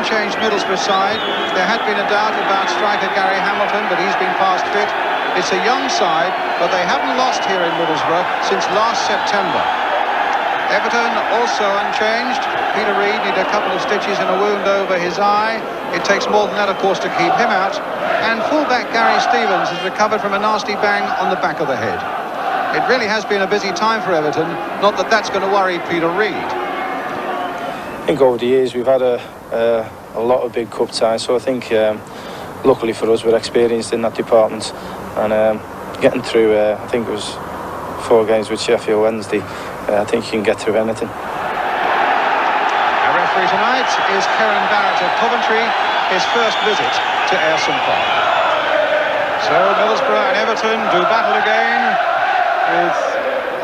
unchanged Middlesbrough side. There had been a doubt about striker Gary Hamilton, but he's been past fit. It's a young side, but they haven't lost here in Middlesbrough since last September. Everton also unchanged. Peter Reid needed a couple of stitches and a wound over his eye. It takes more than that, of course, to keep him out. And fullback Gary Stevens has recovered from a nasty bang on the back of the head. It really has been a busy time for Everton. Not that that's going to worry Peter Reid. I think over the years we've had a lot of big cup ties, so I think luckily for us we're experienced in that department, and getting through I think it was 4 games with Sheffield Wednesday. I think you can get through anything. Our referee tonight is Karen Barrett of Coventry, his first visit to Goodison Park. So Middlesbrough and Everton do battle again, with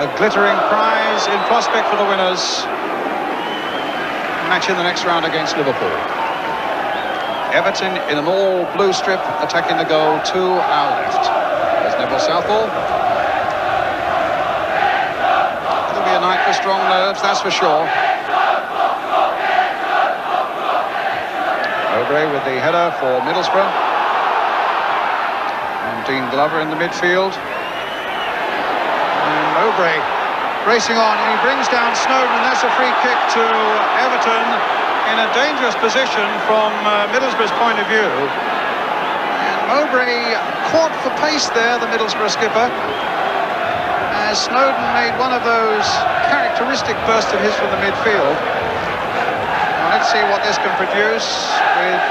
a glittering prize in prospect for the winners. Match in the next round against Liverpool. Everton in an all-blue strip, attacking the goal to our left. There's Neville Southall. It'll be a night for strong nerves, that's for sure. Mowbray with the header for Middlesbrough. And Dean Glover in the midfield. And Mowbray racing on, and he brings down Snowden, and that's a free kick to Everton in a dangerous position from Middlesbrough's point of view. And Mowbray caught for pace there, the Middlesbrough skipper, as Snowden made one of those characteristic bursts of his from the midfield. Now let's see what this can produce, with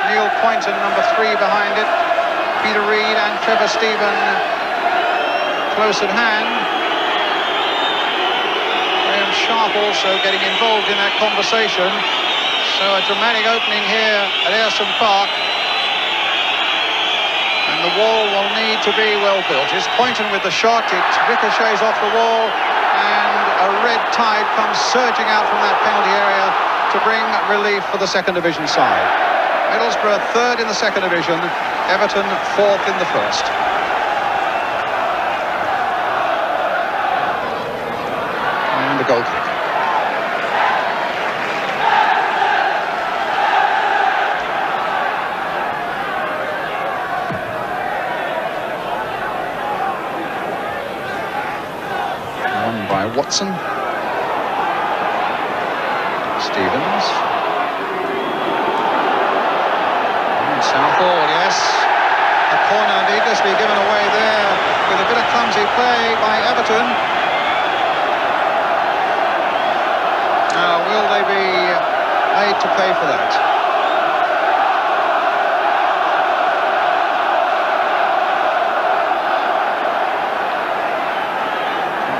Neil Poynton, number 3, behind it. Peter Reid and Trevor Stephen close at hand. Sharp also getting involved in that conversation. So a dramatic opening here at Goodison Park, and the wall will need to be well built. It's Poynton with the shot, it ricochets off the wall, and a red tide comes surging out from that penalty area to bring relief for the second division side. Middlesbrough 3rd in the second division, Everton 4th in the first. The goal kick. Won by Watson. Stevens. And Southall, yes. A corner needlessly given away there with a bit of clumsy play by Everton. Now, will they be made to pay for that?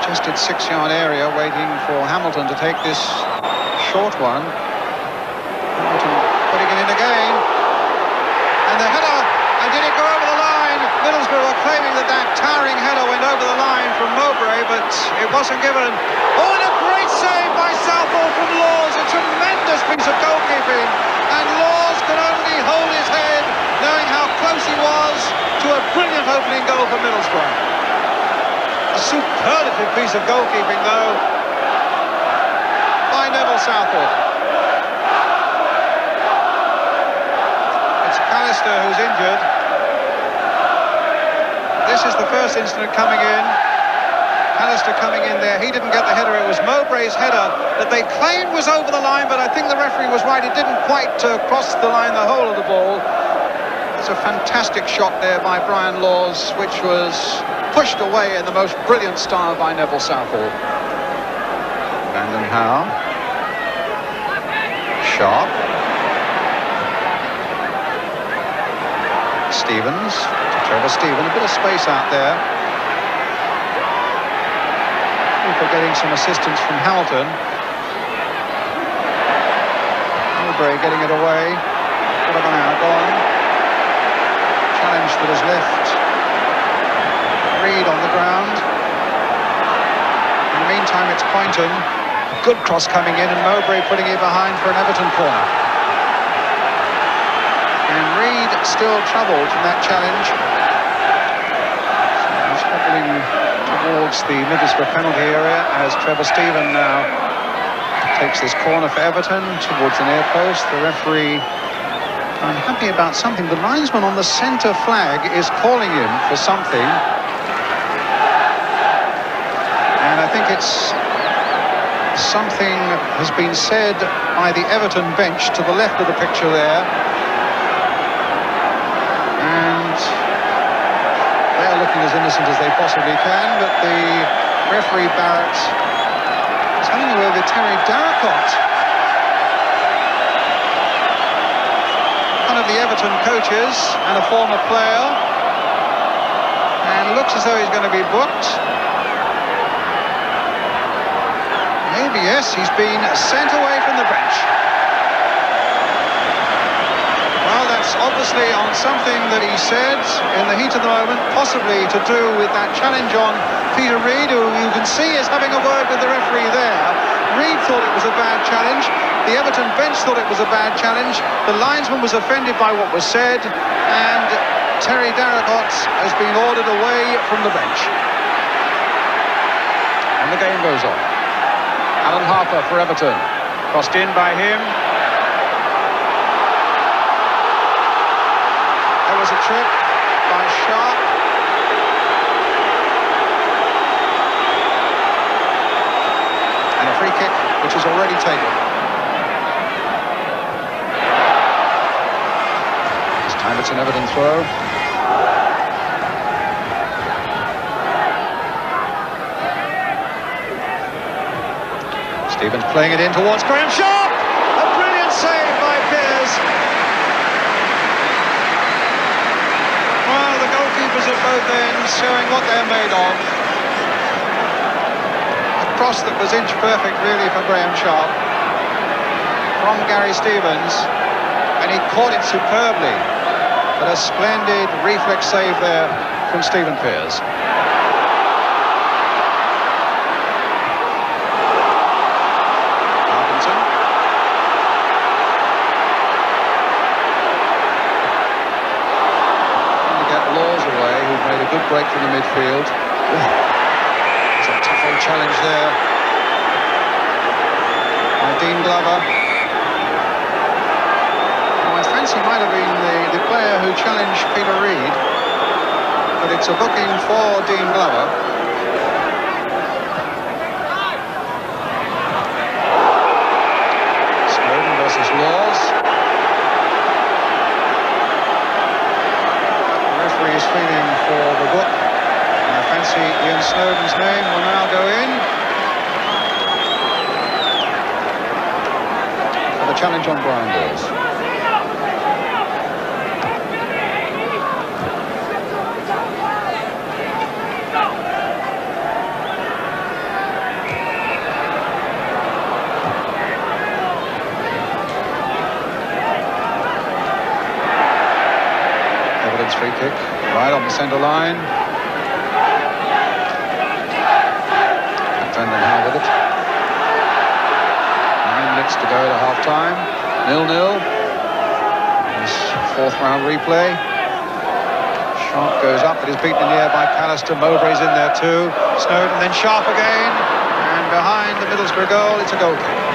Contested 6-yard area, waiting for Hamilton to take this short one. Hamilton putting it in again. And the header, and did it go over the line? Middlesbrough are claiming that towering header went over the line from Mowbray, but it wasn't given. Oh, and a great save by Southall from Laws, a tremendous piece of goalkeeping, and Laws could only hold his head, knowing how close he was to a brilliant opening goal for Middlesbrough. A superlative piece of goalkeeping, though, by Neville Southall. It's Callister who's injured. This is the first incident coming in. Callister coming in there, he didn't get the header. It was Mowbray's header that they claimed was over the line, but I think the referee was right. It didn't quite cross the line, the whole of the ball. It's a fantastic shot there by Brian Laws, which was pushed away in the most brilliant style by Neville Southall. Brandon Howe. Sharp. Stevens. Trevor Stephen, a bit of space out there. For getting some assistance from Hamilton. Mowbray getting it away. What have now gone? Challenge that is left. Reid on the ground. In the meantime, it's Poynton. Good cross coming in, and Mowbray putting it behind for an Everton corner. And Reid still troubled from that challenge. Struggling towards the Middlesbrough penalty area as Trevor Stephen now takes this corner for Everton towards the near post. The referee unhappy about something. The linesman on the centre flag is calling him for something. And I think it's something has been said by the Everton bench to the left of the picture there. And they're looking as innocent as they possibly can, but the referee Barrett is handing over Terry Darracott, one of the Everton coaches and a former player, and looks as though he's going to be booked. Maybe yes, he's been sent away from the bench. Well, that's obviously on something that he said in the heat of the moment, possibly to do with that challenge on Peter Reid, who you can see is having a word with the referee there. Reid thought it was a bad challenge. The Everton bench thought it was a bad challenge. The linesman was offended by what was said, and Terry Darracott has been ordered away from the bench. And the game goes on. Alan Harper for Everton. Crossed in by him. There was a trip by Sharp. And a free kick, which is already taken. This time it's an Everton throw. Stevens playing it in towards Graham Sharp. A brilliant save by Pearce. Well, the goalkeepers at both ends showing what they're made of. A cross that was inch perfect really for Graham Sharp from Gary Stevens, and he caught it superbly. But a splendid reflex save there from Stephen Pearce. Good break from the midfield. It's a tough old challenge there by Dean Glover. Well, I fancy might have been the player who challenged Peter Reid, but it's a booking for Dean Glover. Snowden versus Laws. Is feeling for the book, and I fancy Ian Snowden's name will now go in for the challenge on Brian Balls. Everton's free kick. Right on the centre line. Brendan Howe with it. 9 minutes to go to half-time. 0-0. This fourth round replay. Sharp goes up, but is beaten in the air by Callister. Mowbray's in there too. Snowden, then Sharp again. And behind the Middlesbrough goal, it's a goal kick.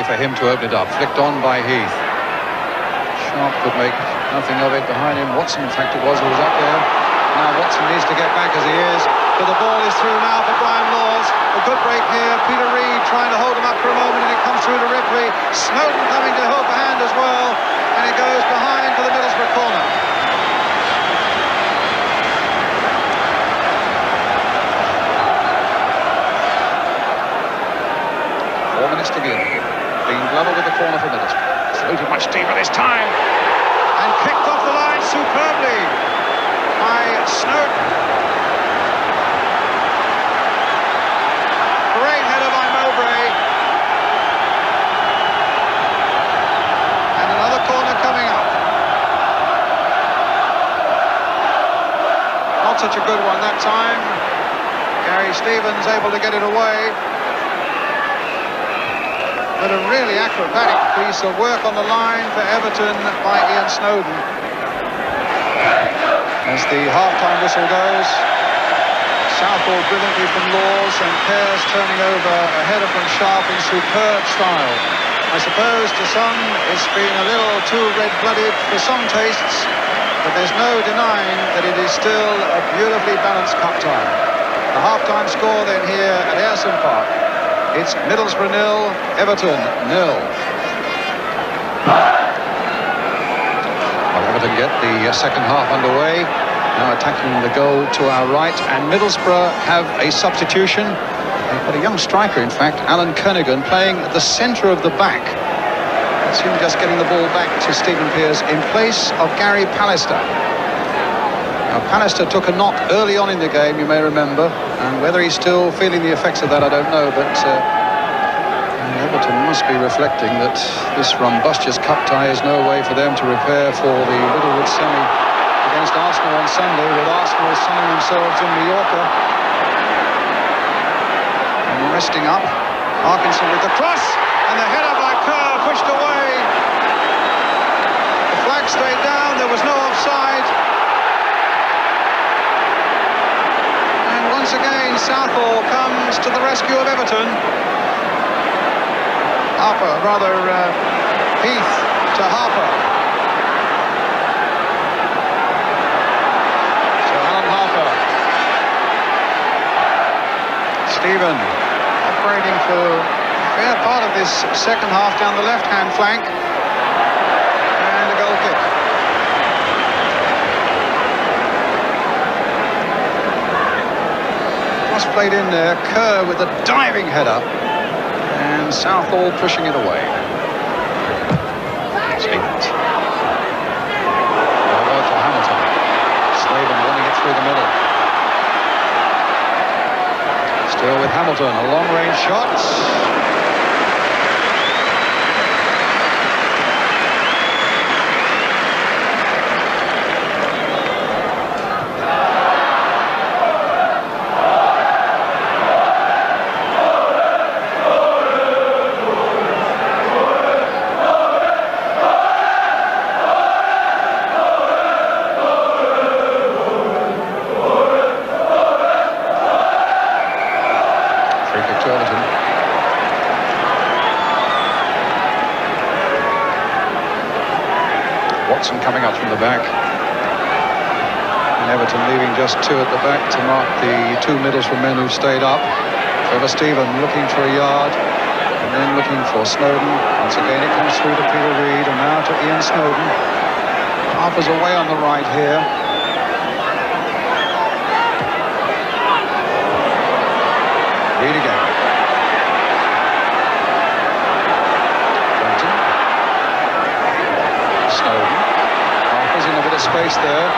For him to open it up, flicked on by Heath. Sharp could make nothing of it. Behind him, Watson, in fact it was, who was up there. Now Watson needs to get back as he is, but the ball is through now for Brian Laws. A good break here. Peter Reid trying to hold him up for a moment, and it comes through to Ripley. Snowden coming to help a hand as well, and it goes behind for the Middlesbrough corner. 4 minutes to be in. Dean Glover with the corner for Middlesbrough. Floated much deeper this time. And kicked off the line superbly by Snowden. Great header by Mowbray. And another corner coming up. Not such a good one that time. Gary Stevens able to get it away. But a really acrobatic piece of work on the line for Everton by Ian Snowden. As the half-time whistle goes, Southall brilliantly from Laws and Pears turning over a header from Sharp in superb style. I suppose to some it's been a little too red-blooded for some tastes, but there's no denying that it is still a beautifully balanced cup tie. The half-time score then here at Goodison Park. It's Middlesbrough 0, Everton 0. Well, Everton get the second half underway. Now attacking the goal to our right, and Middlesbrough have a substitution. They've got a young striker, in fact, Alan Kernigan, playing at the centre of the back. It's him just getting the ball back to Stephen Pearce in place of Gary Pallister. Now, Pallister took a knock early on in the game, you may remember, and whether he's still feeling the effects of that, I don't know, but Everton must be reflecting that this rumbustious cup tie is no way for them to prepare for the Littlewood semi against Arsenal on Sunday, with Arsenal sunning themselves in Mallorca. And resting up, Parkinson with the cross, and the header by Kerr pushed away. The flag stayed down, there was no offside. And once again, Southall comes to the rescue of Everton. Heath to Harper. Stephen operating for a fair part of this second half down the left-hand flank, and a goal kick. Cross played in there, Kerr with a diving header, and Southall pushing it away. Stevens. Over to Hamilton. Slaven running it through the middle. Still with Hamilton, a long-range shot. Watson coming up from the back, and Everton leaving just two at the back to mark the two Middlesbrough men who've stayed up. Trevor Stephen looking for a yard, and then looking for Snowden. Once again it comes through to Peter Reid, and now to Ian Snowden. Harper's away on the right here. Reid again. Space there.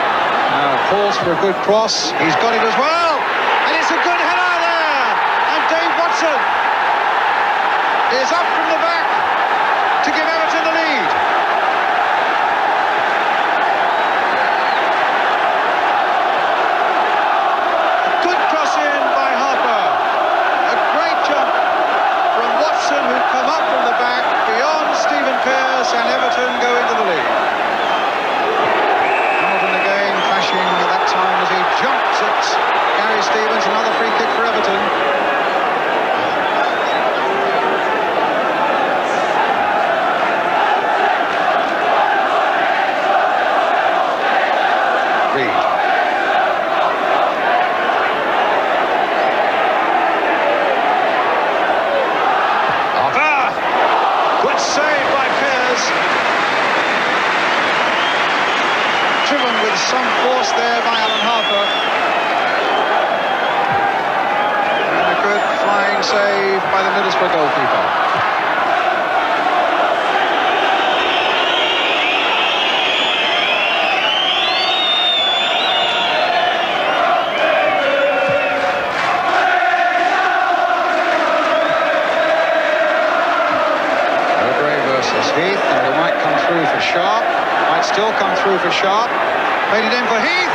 Now calls for a good cross. He's got it as well, and it's a good header there. And Dave Watson is up from the back to give Everton the lead. A good cross in by Harper. A great jump from Watson, who come up from the back beyond Stephen Pearce, and Everton go into the lead. That time as he jumps at Gary Stevens. Another free kick for Everton. Reid. Good save by Pearce. Driven with some force there by Alan Harper. And a good flying save by the Middlesbrough goalkeeper. Mowbray versus Heath, and it might come through for Sharp. Might still come through for Sharp. Played it in for Heath,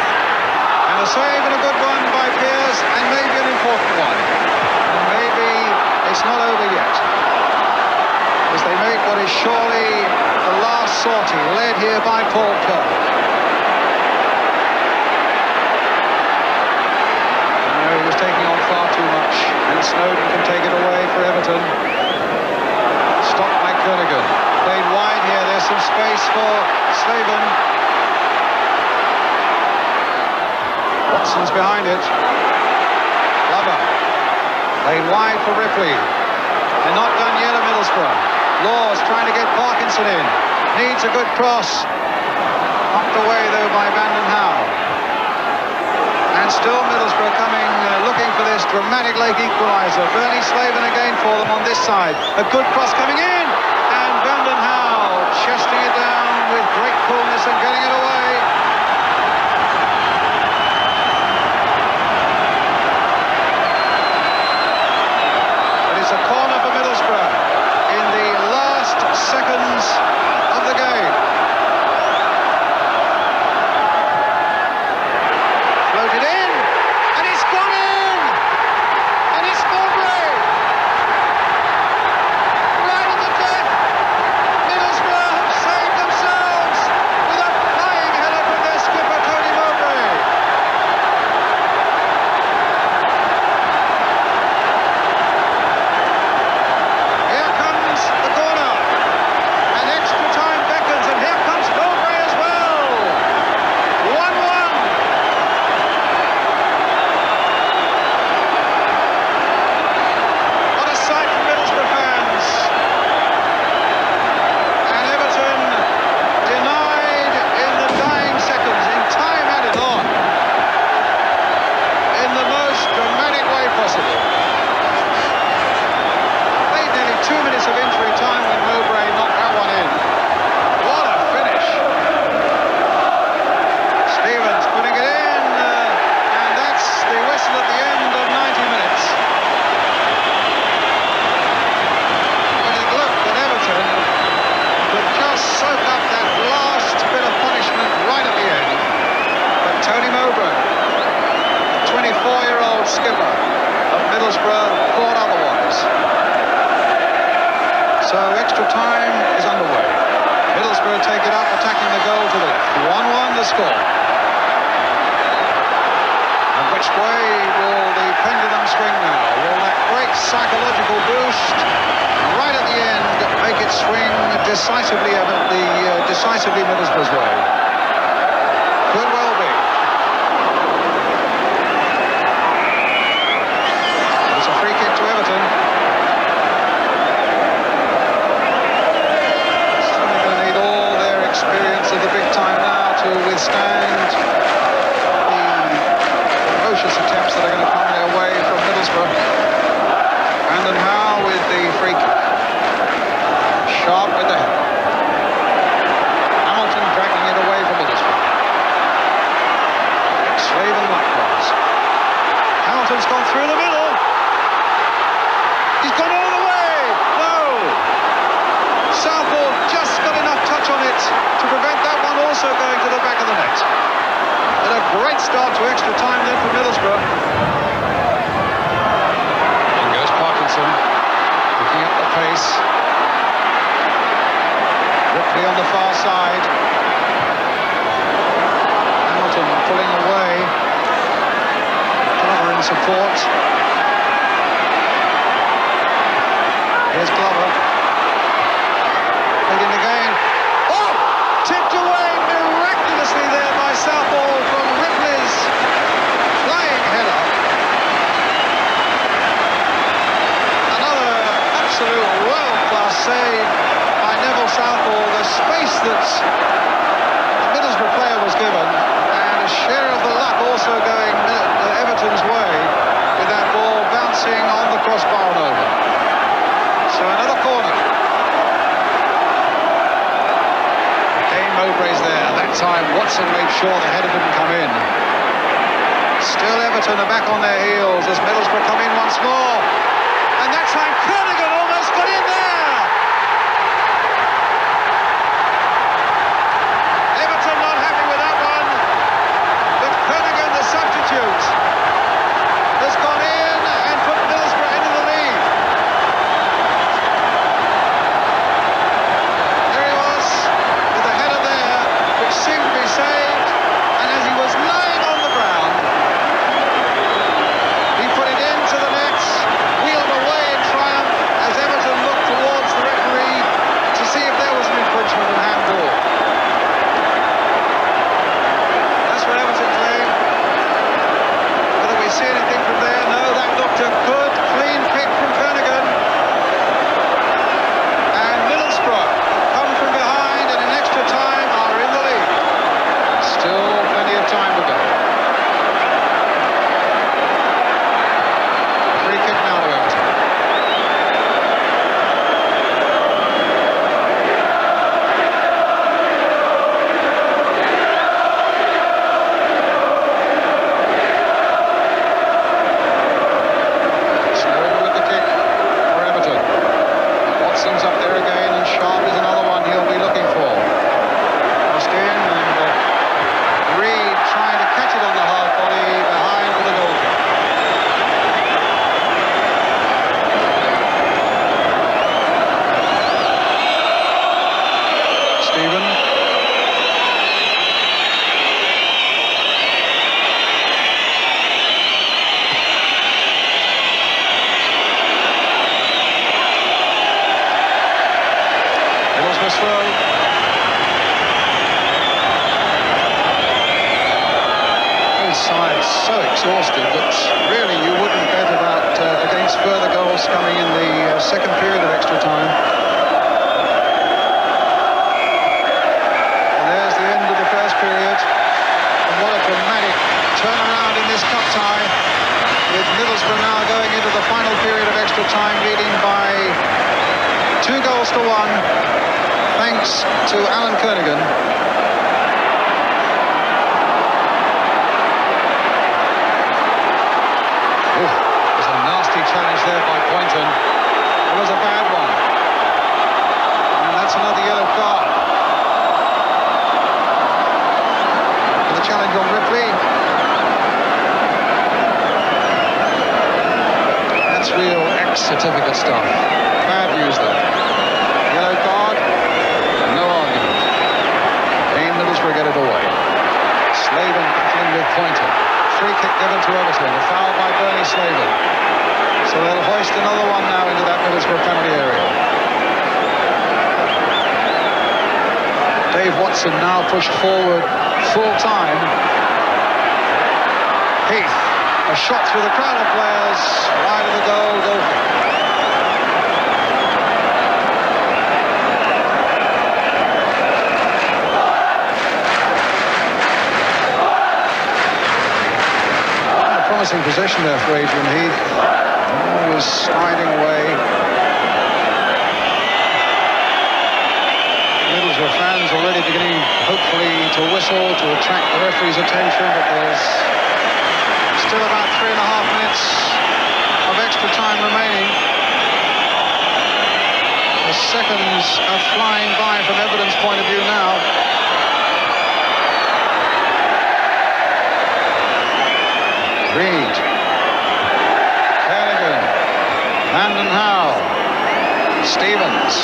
and a save and a good one by Pearce, and maybe an important surely the last sortie, led here by Paul Kerr. No, he was taking on far too much, and Snowden can take it away for Everton. Stopped by Kernigan. Played wide here, there's some space for Slaven. Watson's behind it. Glover. Played wide for Ripley. They're not done yet at Middlesbrough. Laws trying to get Parkinson in. Needs a good cross. Knocked away though by Vanden Hauwe. And still Middlesbrough coming, looking for this dramatic late equaliser. Bernie Slaven again for them on this side. A good cross coming in. And Vanden Hauwe chesting it down with great coolness and getting it away. A corner for Middlesbrough in the last seconds of the game. Floated in, and it's gone in! And it's Mowbray! Right at the death! Middlesbrough have saved themselves with a flying header from their skipper, Tony Mowbray. Skipper of Middlesbrough thought otherwise. So extra time is underway. Middlesbrough take it up, attacking the goal to the left. 1-1 the score. And which way will the pendulum swing now? Will that great psychological boost right at the end make it swing decisively Middlesbrough's way? Could well be. Free kick to Everton. Certainly going to need all their experience of the big time now to withstand the ferocious attempts that are going to come their way from Middlesbrough. Vanden Hauwe with the free kick. Sharp with the head. Hamilton dragging it away from Middlesbrough. Slaven likewise. Hamilton's gone through the middle. He's gone all the way! No! Southall just got enough touch on it to prevent that one also going to the back of the net. And a great start to extra time then for Middlesbrough. In goes Parkinson, picking up the pace. Ripley on the far side. Hamilton pulling away. Glover in support. Here's Glover. Played in again. Oh! Tipped away miraculously there by Southall from Ripley's flying header. Another absolute world-class save by Neville Southall. The space that the Middlesbrough player was given, and a share of the luck also going Everton's way with that ball bouncing on the crossbar and over. So another corner. Again Mowbray's there. That time Watson made sure the header didn't come in. Still Everton are back on their heels as Middlesbrough come in once more. And that time Kernigan almost got in there. Everton not happy with that one. But Kernigan, the substitute, has gone in and put Middlesbrough into the lead. so exhausted that really you wouldn't bet about against further goals coming in the second period of extra time. And there's the end of the first period. And what a dramatic turnaround in this cup tie, with Middlesbrough now going into the final period of extra time leading by 2 goals to 1, thanks to Alan Kernigan. There's a nasty challenge there by Poynton. It was a bad one. And that's another yellow card. And the challenge on Ripley. That's real X-certificate stuff. Bad news there. Yellow card. No argument. Again, Middlesbrough get it away. Slaven battling with Poynton. Free kick given to Everton. A foul by Bernie Slaven. So they'll hoist another one now into that Middlesbrough penalty area. Dave Watson now pushed forward full time. Heath, a shot through the crowd of players, wide of the goal, goal kick. Promising possession there for Adrian Heath. Always sliding away. Middlesbrough fans already beginning, hopefully, to whistle to attract the referee's attention, but there's still about 3.5 minutes of extra time remaining. The seconds are flying by from Everton's point of view now. Reed, Kernigan, Landon Howe, Stevens.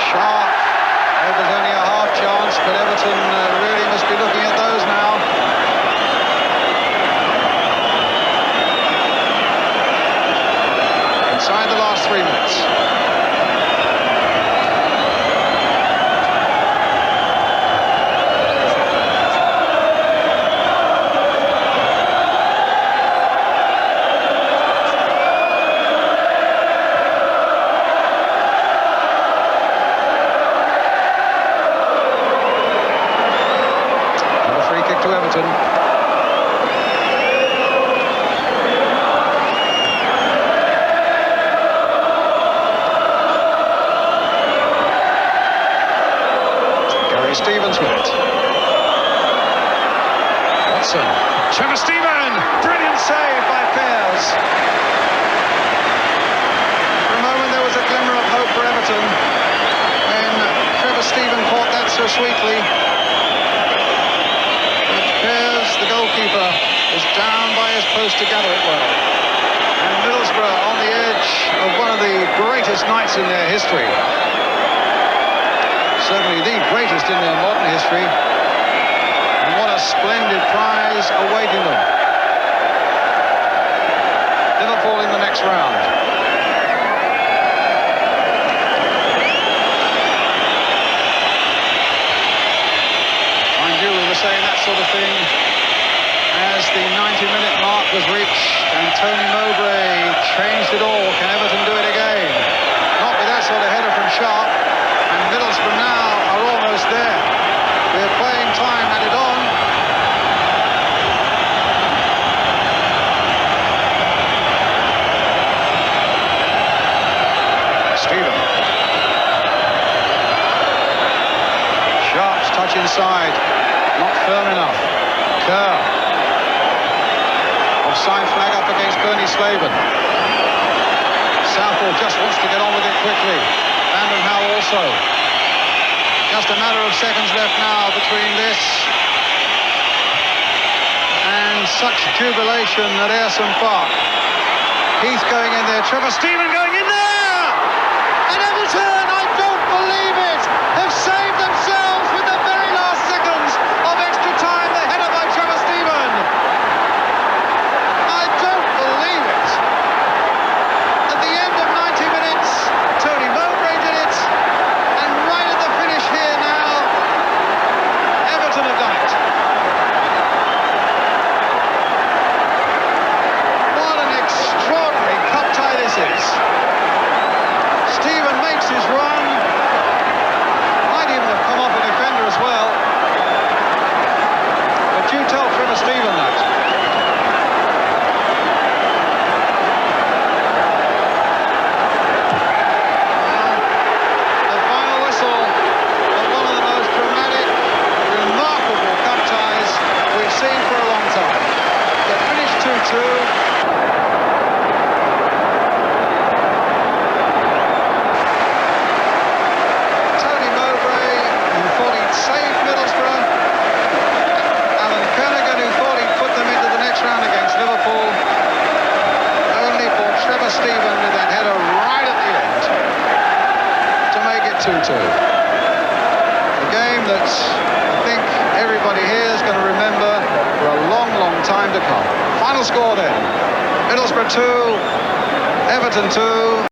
Sharp. There was only a half chance, but Everton really must be looking at those now. Inside the last 3 minutes. To Everton. Gary Stevens with it. Watson. Trevor Steven! Brilliant save by Pears. For a moment there was a glimmer of hope for Everton when Trevor Steven caught that so sweetly. The goalkeeper is down by his post to gather it well. And Middlesbrough on the edge of one of the greatest nights in their history. Certainly the greatest in their modern history. And what a splendid prize awaiting them. Liverpool in the next round. Mind you, we were saying that sort of thing as the 90-minute mark was reached and Tony Mowbray changed it all. Can Everton do it again? Not with that sort of header from Sharp. And Middlesbrough now are almost there. We're playing time added on. Stephen. Sharp's touch inside. Not firm enough. Kerr. Offside flag up against Bernie Slaven. Southall just wants to get on with it quickly. Landon Howe also. Just a matter of seconds left now between this and such jubilation at Ayresome Park. Heath going in there. Trevor Steven going in there! And Everton, I don't believe it, have saved themselves with the very last seconds of extra time. The header by Trevor Steven. I don't believe it. At the end of 90 minutes, Tony Tony Mowbray, who thought he'd saved Middlesbrough. Alan Kernigan, who thought he'd put them into the next round against Liverpool. Only for Trevor Stephen with that header right at the end to make it 2-2. A game that I think everybody here is going to remember for a long, long time to come. Final score then, Middlesbrough 2, Everton 2.